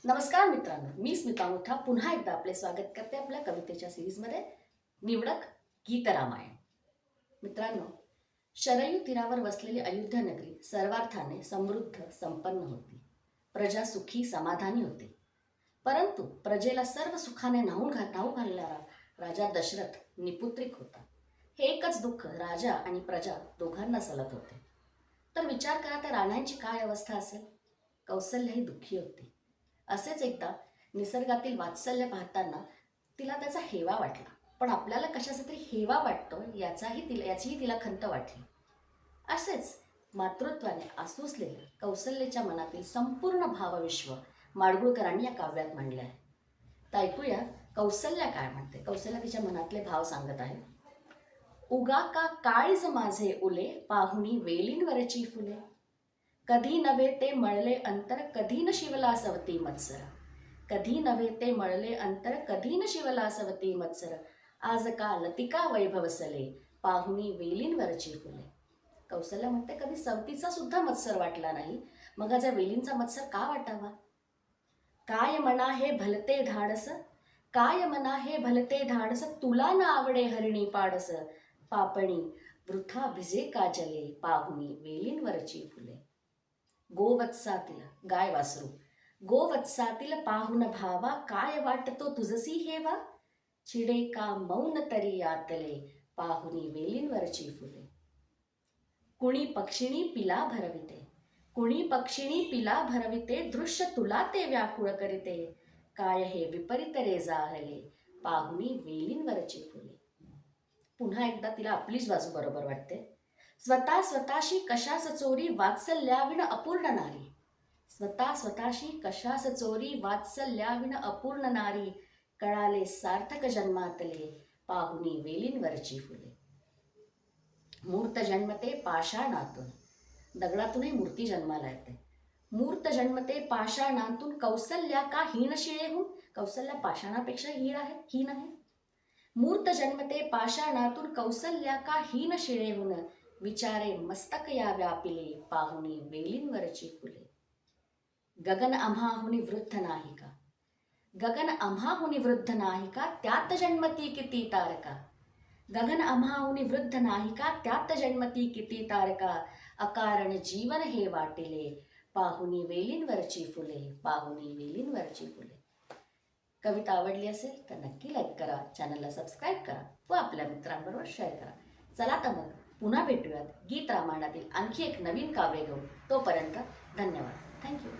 नमस्कार मित्रांनो, मी स्मिता मोठा पुन्हा एकदा आपले स्वागत करते आपल्या कवितेच्या सिरीजमध्ये निवडक गीत रामायण. मित्रांनो, शरयू तीरावर वसलेली अयोध्या नगरी सर्वार्थाने समृद्ध संपन्न होती. प्रजा सुखी समाधानी होती. परंतु प्रजेला सर्व सुखाने न्हाऊ घालणारा राजा दशरथ निपुत्रिक होता. हे एकच दुःख राजा आणि प्रजा दोघांना सलत होते. तर विचार करा, त्या राण्यांची काय अवस्था असेल. कौसल्य ही दुःखी होती. असेच एकदा निसर्गातील वात्सल्य पाहताना तिला त्याचा हेवा वाटला. पण आपल्याला कशाचा तरी हेवा वाटतो याचीही तिला खंत वाटली. असेच मातृत्वाने आसूसलेल्या कौसल्याच्या मनातील संपूर्ण भावविश्व माडगूळकरांनी या काव्यात मांडले आहे. तर ऐकूया कौसल्या काय म्हणते. कौसल्या तिच्या मनातले भाव सांगत आहे. उगा का काळीज माझे उले, पाहुणी वेलींवरची फुले. कधी नव्हे ते मळले अंतर, कधी न शिवला सवती मत्सर. कधी नव्हे ते मळले अंतर, कधी न शिवला सवती मत्सर. आज का लतिका वैभवसले, पाहुणी वेलींवरची फुले. कौसल्या म्हणते, कधी सवतीचा सुद्धा मत्सर वाटला नाही, मग आज वेलींचा मत्सर का वाटावा. काय म्हणा हे भलते धाडस, काय म्हणा हे भलते धाडस. तुला न आवडे हरिणी पाडस, पापणी वृथा भिजे काजले. पाहुणी वेलींवरची फुले. गोवत्सातील गाय वासरू, गोवत्सातील पाहुन भावा. काय वाटतो तुझसी हेवा, चिडे का मौन तरी आतले. पाहुणी वेलींवरची फुले. कुणी पक्षिणी पिला भरविते, कुणी पक्षिणी पिला भरविते. दृश्य तुला ते व्याकुळ करीते. काय हे विपरीत रे जाहले, पाहुणी वेलींवरची फुले. पुन्हा एकदा तिला आपलीच बाजू बरोबर वाटते. स्वतःशी कशास चोरी, वात्सल्याविण अपूर्ण नारी. स्वतःशी कशास चोरी, वात्सल्याविण अपूर्ण नारी. कळाले सार्थक जन्मातले, पाहुणी वेलींवरची फुले. मूर्त जन्मते पाषाणातून, दगडातूनही मूर्ती जन्माला येते. मूर्त जन्मते पाषाणातून, कौसल्या का हीनशिळेहून. कौसल्या पाषाणापेक्षा हीन आहे. मूर्त जन्मते पाषाणातून, कौसल्या का हीनशिळेहून. विचारे मस्तक या व्यापिले, पाहुणी वेलींवरची फुले. गगन आम्हाहुनी वृद्ध नाही का, गगन आम्हाहुनी वृद्ध नाही का. त्यात जन्मती किती तारका. गगन आम्हाहुनी वृद्ध नाही का, त्यात जन्मती किती तारका. अकारण जीवन हे वाटिले, पाहुणी वेलींवरची फुले. पाहुणी वेलींवरची फुले. कविता आवडली असेल तर नक्की लाईक करा, चॅनलला सबस्क्राईब करा व आपल्या मित्रांबरोबर शेअर करा. चला तर मग पुन्हा भेटूयात गीत रामायणातील आणखी एक नवीन काव्य घेऊन. तोपर्यंत धन्यवाद. थँक्यू.